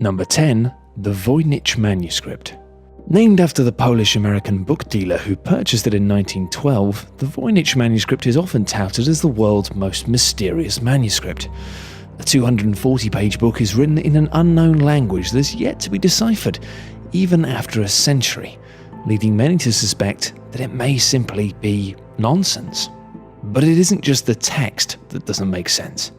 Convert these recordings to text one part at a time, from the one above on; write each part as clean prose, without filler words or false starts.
Number 10. The Voynich Manuscript. Named after the Polish-American book dealer who purchased it in 1912, the Voynich manuscript is often touted as the world's most mysterious manuscript. The 240-page book is written in an unknown language that is yet to be deciphered, even after a century, leading many to suspect that it may simply be nonsense. But it isn't just the text that doesn't make sense.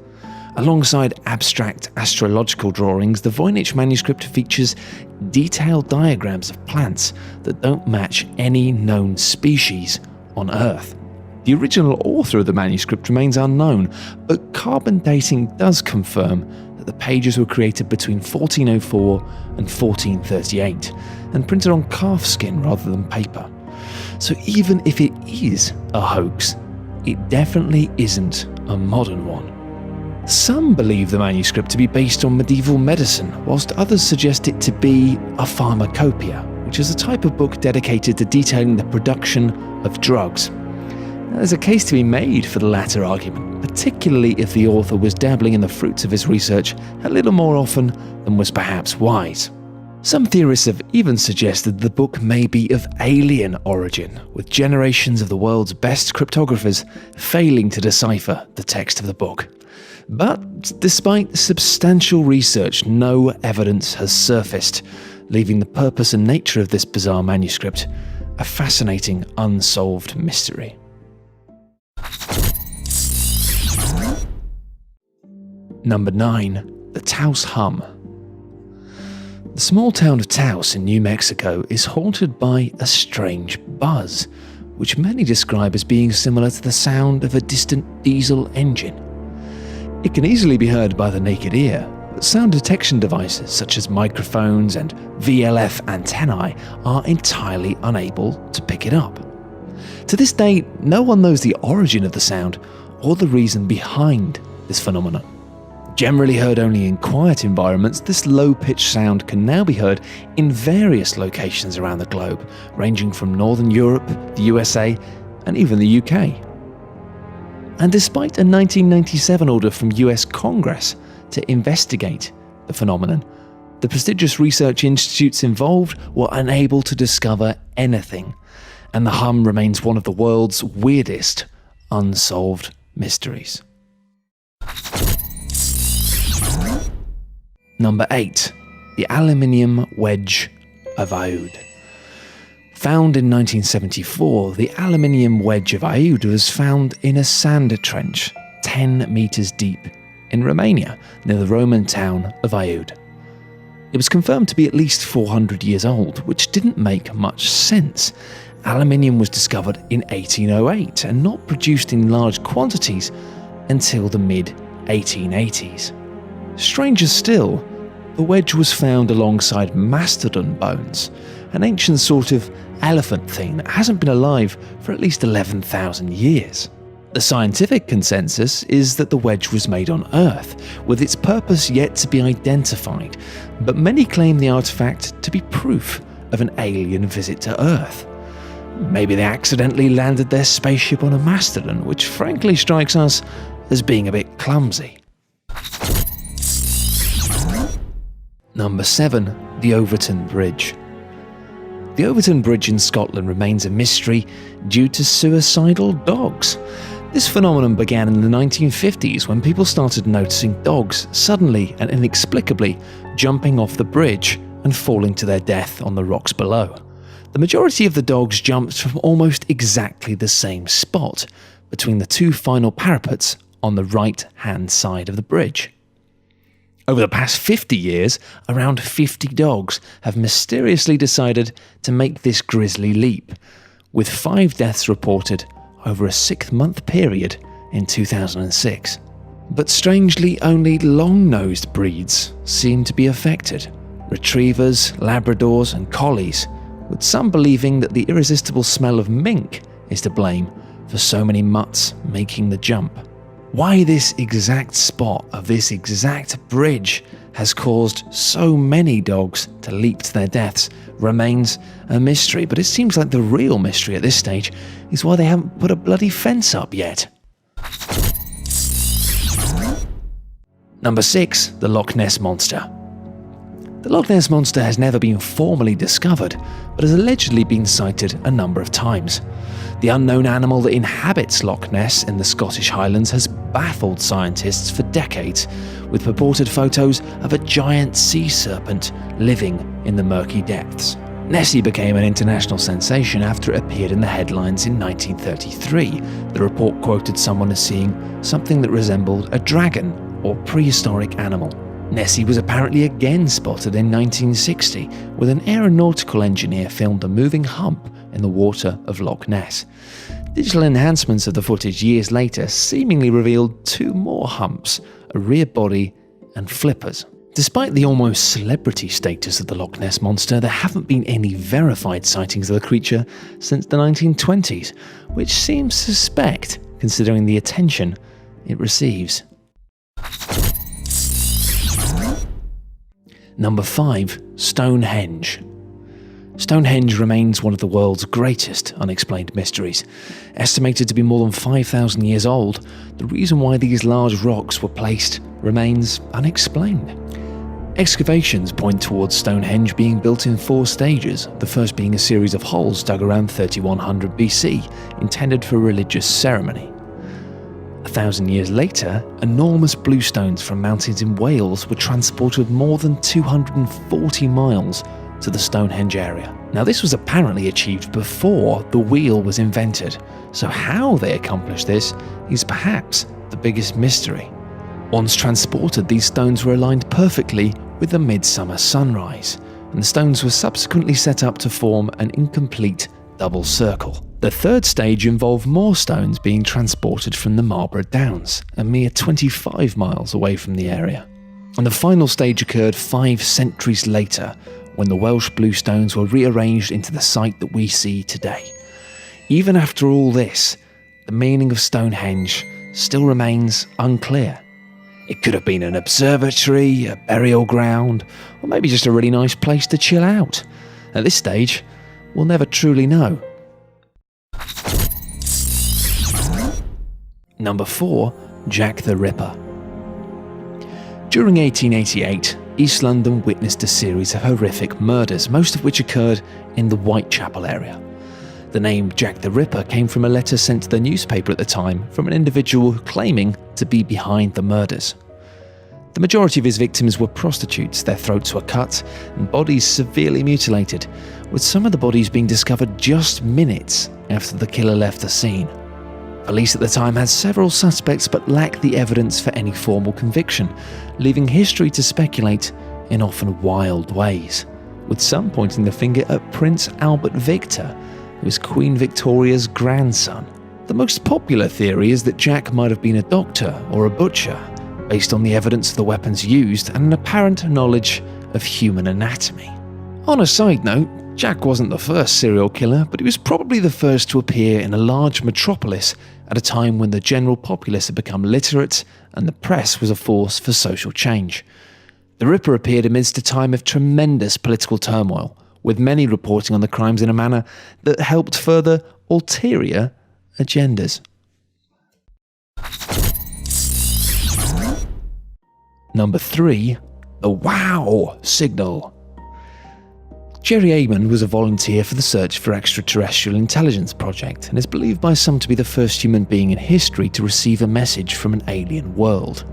Alongside abstract astrological drawings, the Voynich manuscript features detailed diagrams of plants that don't match any known species on Earth. The original author of the manuscript remains unknown, but carbon dating does confirm that the pages were created between 1404 and 1438 and printed on calfskin rather than paper. So even if it is a hoax, it definitely isn't a modern one. Some believe the manuscript to be based on medieval medicine, whilst others suggest it to be a pharmacopoeia, which is a type of book dedicated to detailing the production of drugs. Now, there's a case to be made for the latter argument, particularly if the author was dabbling in the fruits of his research a little more often than was perhaps wise. Some theorists have even suggested the book may be of alien origin, with generations of the world's best cryptographers failing to decipher the text of the book. But despite substantial research, no evidence has surfaced, leaving the purpose and nature of this bizarre manuscript a fascinating unsolved mystery. Number 9. The Taos Hum. The small town of Taos in New Mexico is haunted by a strange buzz, which many describe as being similar to the sound of a distant diesel engine. It can easily be heard by the naked ear, but sound detection devices such as microphones and VLF antennae are entirely unable to pick it up. To this day, no one knows the origin of the sound or the reason behind this phenomenon. Generally heard only in quiet environments, this low-pitched sound can now be heard in various locations around the globe, ranging from Northern Europe, the USA, and even the UK. And despite a 1997 order from US Congress to investigate the phenomenon, the prestigious research institutes involved were unable to discover anything, and the hum remains one of the world's weirdest unsolved mysteries. Number 8. The Aluminium Wedge of Aoud. Found in 1974, the aluminium wedge of Aoud was found in a sand trench 10 meters deep in Romania, near the Roman town of Aoud. It was confirmed to be at least 400 years old, which didn't make much sense. Aluminium was discovered in 1808 and not produced in large quantities until the mid-1880s. Stranger still, the wedge was found alongside mastodon bones, an ancient sort of elephant thing that hasn't been alive for at least 11,000 years. The scientific consensus is that the wedge was made on Earth, with its purpose yet to be identified, but many claim the artifact to be proof of an alien visit to Earth. Maybe they accidentally landed their spaceship on a mastodon, which frankly strikes us as being a bit clumsy. Number 7. The Overton Bridge. The Overton Bridge in Scotland remains a mystery due to suicidal dogs. This phenomenon began in the 1950s when people started noticing dogs suddenly and inexplicably jumping off the bridge and falling to their death on the rocks below. The majority of the dogs jumped from almost exactly the same spot, between the two final parapets on the right-hand side of the bridge. Over the past 50 years, around 50 dogs have mysteriously decided to make this grisly leap, with 5 deaths reported over a 6-month period in 2006. But strangely, only long-nosed breeds seem to be affected: retrievers, Labradors and Collies, with some believing that the irresistible smell of mink is to blame for so many mutts making the jump. Why this exact spot of this exact bridge has caused so many dogs to leap to their deaths remains a mystery, but it seems like the real mystery at this stage is why they haven't put a bloody fence up yet. Number 6. The Loch Ness Monster. The Loch Ness Monster has never been formally discovered, but has allegedly been sighted a number of times. The unknown animal that inhabits Loch Ness in the Scottish Highlands has baffled scientists for decades, with purported photos of a giant sea serpent living in the murky depths. Nessie became an international sensation after it appeared in the headlines in 1933. The report quoted someone as seeing something that resembled a dragon or prehistoric animal. Nessie was apparently again spotted in 1960, with an aeronautical engineer filmed a moving hump in the water of Loch Ness. Digital enhancements of the footage years later seemingly revealed two more humps, a rear body and flippers. Despite the almost celebrity status of the Loch Ness Monster, there haven't been any verified sightings of the creature since the 1920s, which seems suspect considering the attention it receives. Number 5. Stonehenge. Stonehenge remains one of the world's greatest unexplained mysteries. Estimated to be more than 5,000 years old, the reason why these large rocks were placed remains unexplained. Excavations point towards Stonehenge being built in 4 stages, the first being a series of holes dug around 3100 BC, intended for religious ceremony. 1,000 years later, enormous bluestones from mountains in Wales were transported more than 240 miles to the Stonehenge area. Now, this was apparently achieved before the wheel was invented, so how they accomplished this is perhaps the biggest mystery. Once transported, these stones were aligned perfectly with the midsummer sunrise, and the stones were subsequently set up to form an incomplete double circle. The third stage involved more stones being transported from the Marlborough Downs, a mere 25 miles away from the area. And the final stage occurred 5 centuries later, when the Welsh bluestones were rearranged into the site that we see today. Even after all this, the meaning of Stonehenge still remains unclear. It could have been an observatory, a burial ground, or maybe just a really nice place to chill out. At this stage, we'll never truly know. Number 4. Jack the Ripper. During 1888, East London witnessed a series of horrific murders, most of which occurred in the Whitechapel area. The name Jack the Ripper came from a letter sent to the newspaper at the time from an individual claiming to be behind the murders. The majority of his victims were prostitutes, their throats were cut and bodies severely mutilated, with some of the bodies being discovered just minutes after the killer left the scene. Police at the time had several suspects but lacked the evidence for any formal conviction, leaving history to speculate in often wild ways, with some pointing the finger at Prince Albert Victor, who was Queen Victoria's grandson. The most popular theory is that Jack might have been a doctor or a butcher, based on the evidence of the weapons used and an apparent knowledge of human anatomy. On a side note, Jack wasn't the first serial killer, but he was probably the first to appear in a large metropolis at a time when the general populace had become literate and the press was a force for social change. The Ripper appeared amidst a time of tremendous political turmoil, with many reporting on the crimes in a manner that helped further ulterior agendas. Number 3. The Wow Signal. Jerry Amon was a volunteer for the Search for Extraterrestrial Intelligence project and is believed by some to be the first human being in history to receive a message from an alien world.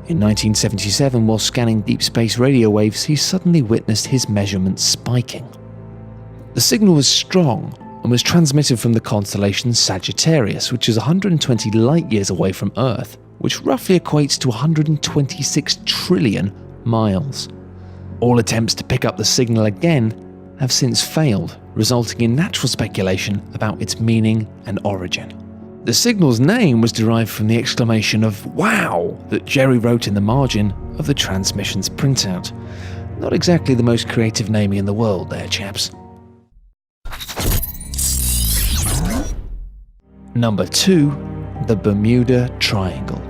In 1977, while scanning deep space radio waves, he suddenly witnessed his measurements spiking. The signal was strong and was transmitted from the constellation Sagittarius, which is 120 light-years away from Earth, which roughly equates to 126 trillion miles. All attempts to pick up the signal again have since failed, resulting in natural speculation about its meaning and origin. The signal's name was derived from the exclamation of "wow" that Jerry wrote in the margin of the transmission's printout. Not exactly the most creative naming in the world there, chaps. Number 2. The Bermuda Triangle.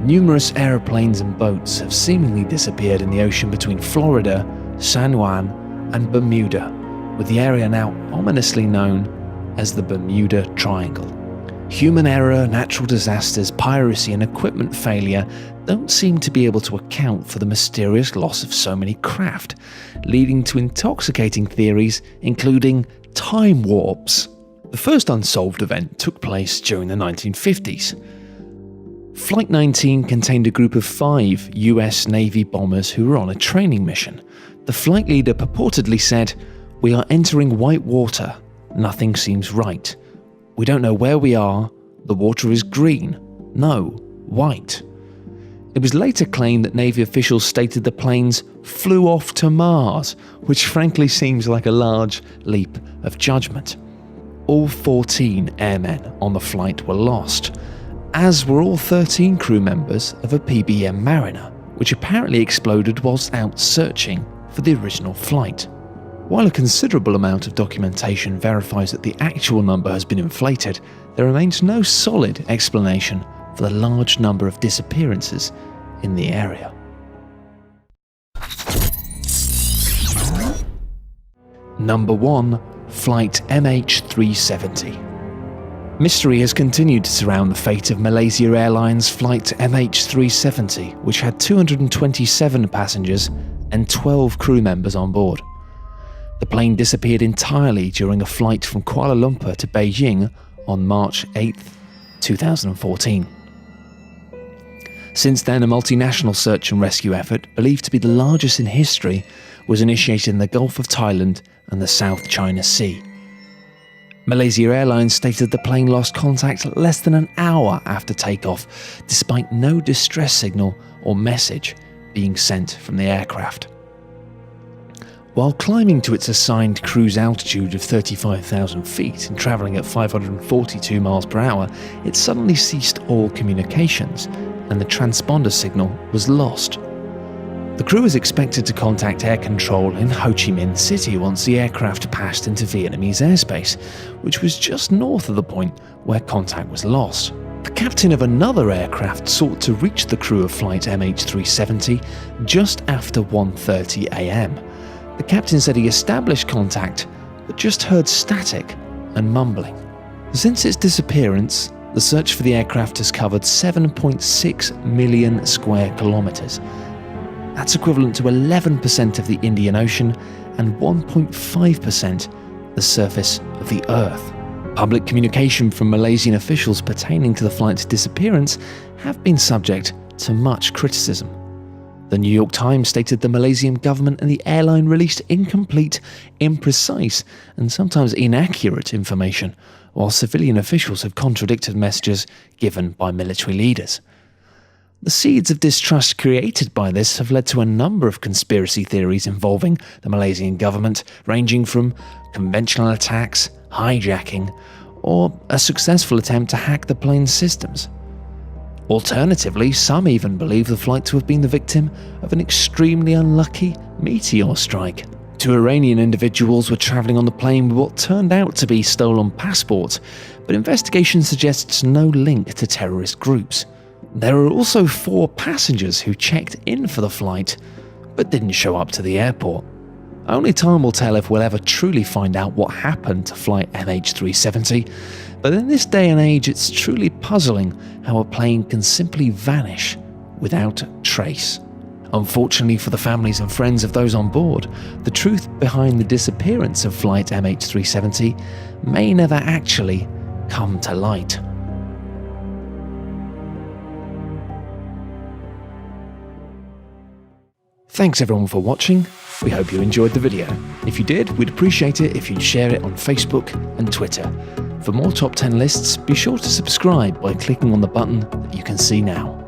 Numerous aeroplanes and boats have seemingly disappeared in the ocean between Florida, San Juan, and Bermuda, with the area now ominously known as the Bermuda Triangle. Human error, natural disasters, piracy, and equipment failure don't seem to be able to account for the mysterious loss of so many craft, leading to intoxicating theories including time warps. The first Unsolved event took place during the 1950s. Flight 19 contained a group of 5 US Navy bombers who were on a training mission. The flight leader purportedly said, "We are entering white water. Nothing seems right. We don't know where we are. The water is green. No, white." It was later claimed that Navy officials stated the planes flew off to Mars, which frankly seems like a large leap of judgment. All 14 airmen on the flight were lost, as were all 13 crew members of a PBM Mariner, which apparently exploded whilst out searching for the original flight. While a considerable amount of documentation verifies that the actual number has been inflated, there remains no solid explanation for the large number of disappearances in the area. Number 1. Flight MH370. Mystery has continued to surround the fate of Malaysia Airlines Flight MH370, which had 227 passengers and 12 crew members on board. The plane disappeared entirely during a flight from Kuala Lumpur to Beijing on March 8, 2014. Since then, a multinational search and rescue effort, believed to be the largest in history, was initiated in the Gulf of Thailand and the South China Sea. Malaysia Airlines stated the plane lost contact less than an hour after takeoff, despite no distress signal or message being sent from the aircraft. While climbing to its assigned cruise altitude of 35,000 feet and travelling at 542 miles per hour, it suddenly ceased all communications and the transponder signal was lost. The crew was expected to contact air control in Ho Chi Minh City once the aircraft passed into Vietnamese airspace, which was just north of the point where contact was lost. The captain of another aircraft sought to reach the crew of flight MH370 just after 1:30 a.m. The captain said he established contact, but just heard static and mumbling. Since its disappearance, the search for the aircraft has covered 7.6 million square kilometres. That's equivalent to 11% of the Indian Ocean and 1.5% the surface of the Earth. Public communication from Malaysian officials pertaining to the flight's disappearance have been subject to much criticism. The New York Times stated the Malaysian government and the airline released incomplete, imprecise, and sometimes inaccurate information, while civilian officials have contradicted messages given by military leaders. The seeds of distrust created by this have led to a number of conspiracy theories involving the Malaysian government, ranging from conventional attacks, hijacking, or a successful attempt to hack the plane's systems. Alternatively, some even believe the flight to have been the victim of an extremely unlucky meteor strike. 2 Iranian individuals were travelling on the plane with what turned out to be stolen passports, but investigation suggests no link to terrorist groups. There are also 4 passengers who checked in for the flight, but didn't show up to the airport. Only time will tell if we'll ever truly find out what happened to flight MH370, but in this day and age it's truly puzzling how a plane can simply vanish without trace. Unfortunately for the families and friends of those on board, the truth behind the disappearance of flight MH370 may never actually come to light. Thanks everyone for watching. We hope you enjoyed the video. If you did, we'd appreciate it if you'd share it on Facebook and Twitter. For more top 10 lists, be sure to subscribe by clicking on the button that you can see now.